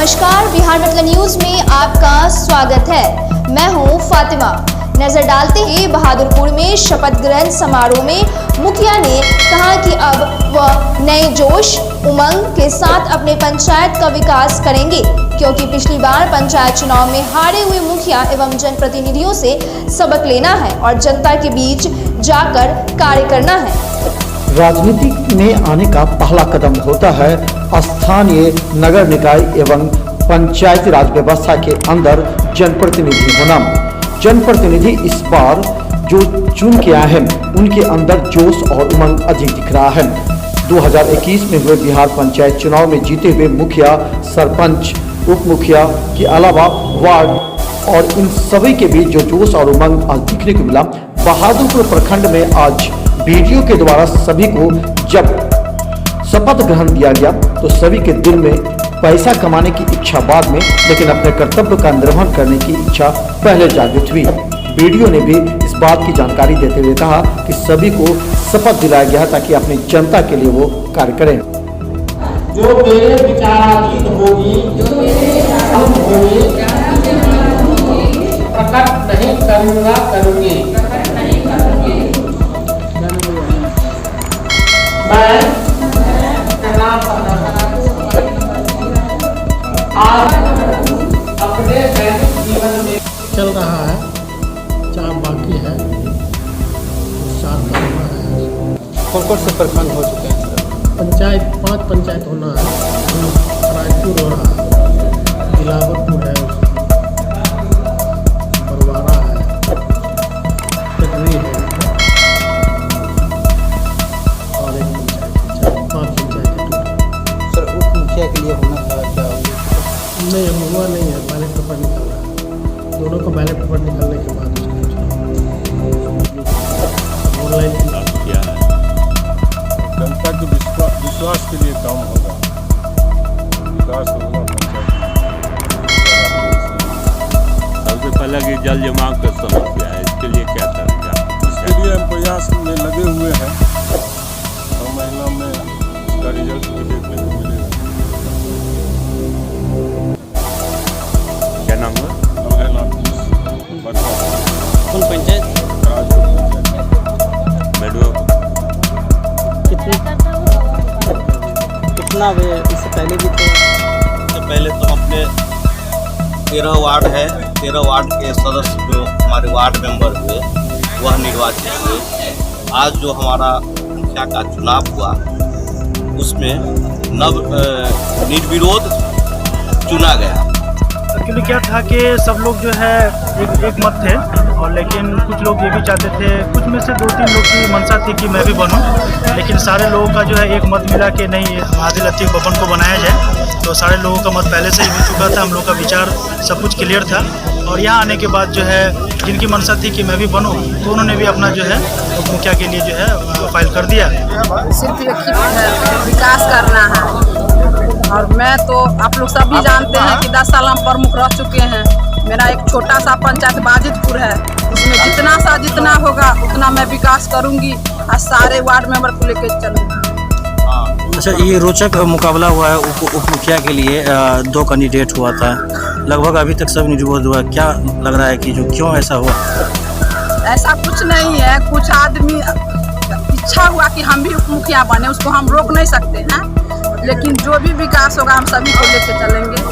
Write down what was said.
नमस्कार, बिहार मतलब न्यूज में आपका स्वागत है। मैं हूं फातिमा। नजर डालते ही बहादुरपुर में शपथ ग्रहण समारोह में मुखिया ने कहा कि अब वह नए जोश उमंग के साथ अपने पंचायत का विकास करेंगे, क्योंकि पिछली बार पंचायत चुनाव में हारे हुए मुखिया एवं जनप्रतिनिधियों से सबक लेना है और जनता के बीच जाकर कार्य करना है। राजनीति में आने का पहला कदम होता है स्थानीय नगर निकाय एवं पंचायती राज व्यवस्था के अंदर जनप्रतिनिधि होना। जनप्रतिनिधि इस बार जो चुन के आए हैं उनके अंदर जोश और उमंग अधिक दिख रहा है। 2021 में हुए बिहार पंचायत चुनाव में जीते हुए मुखिया, सरपंच, उप मुखिया के अलावा वार्ड और इन सभी के बीच जो जोश और उमंग आज दिखने को मिला, बहादुरपुर प्रखंड में आज वीडियो के द्वारा सभी को जब शपथ ग्रहण दिया गया तो सभी के दिल में पैसा कमाने की इच्छा बाद में, लेकिन अपने कर्तव्य का निर्वहन करने की इच्छा पहले जागृत हुई। वीडियो ने भी इस बात की जानकारी देते हुए कहा कि सभी को शपथ दिलाया गया ताकि अपनी जनता के लिए वो कार्य करें। जो मेरे विचाराधीन होगी, प्रकट नहीं करूँगा, करूँगी। मैं आज अपने दैनिक जीवन में चल रहा है, 4 बाकी है, 7 करना है। कौन से प्रखंड हो चुके हैं सर? पंचायत 5 पंचायत होना है। रायपुर हो रहा है, दिलावरपुर है, बरवाड़ा है, कटरी है और एक पंचायत, 5 पंचायत है। सर उप मुखिया के लिए होना था क्या? नहीं, हुआ नहीं है, बैलेट पेपर निकल रहा है। दोनों को बैलेट पेपर निकलने के बाद ऑनलाइन किया है। जनता के विश्वास के लिए काम होगा, विकास होगा पंचायत। सबसे पहले कि जल जमाव का समस्या है, इसके लिए क्या करेंगे? इसके लिए हम प्रयास में लगे हुए हैं। 6 महीना में इसका रिजल्ट भी देखने को मिलेगा। क्या नाम है? कौन पंचायत? कितना इससे पहले भी थे? इससे पहले तो अपने 13 वार्ड है, 13 वार्ड के सदस्य जो हमारे वार्ड मेंबर हुए वह निर्वाचित हुए। आज जो हमारा मुखिया का चुनाव हुआ उसमें निर्विरोध चुना गया। एक्चुअली क्या था कि सब लोग जो है एक मत थे, और लेकिन कुछ लोग ये भी चाहते थे, कुछ में से 2-3 लोग की मंशा थी कि मैं भी बनूं, लेकिन सारे लोगों का जो है एक मत मिला कि नहीं, आदिल अतीक भवन को बनाया जाए। तो सारे लोगों का मत पहले से ही हो चुका था, हम लोग का विचार सब कुछ क्लियर था। और यहाँ आने के बाद जो है जिनकी मंशा थी कि मैं भी बनूँ, तो उन्होंने भी अपना जो है मुखिया के लिए जो है फाइल कर दिया। सिर्फ विकास करना है, और मैं तो आप लोग सभी जानते हैं कि 10 साल हम प्रमुख रह चुके हैं। मेरा एक छोटा सा पंचायत बाजितपुर है, उसमें जितना होगा उतना मैं विकास करूंगी और सारे वार्ड मेंबर को लेकर चलूंगी। अच्छा, ये रोचक मुकाबला हुआ है उप मुखिया के लिए। 2 कैंडिडेट हुआ था, लगभग अभी तक सब निर्विरोध हुआ। क्या लग रहा है कि जो क्यों ऐसा हुआ? ऐसा कुछ नहीं है, कुछ आदमी इच्छा हुआ कि हम भी उप मुखिया बने, उसको हम रोक नहीं सकते हैं, लेकिन जो भी विकास होगा हम सभी को लेकर चलेंगे।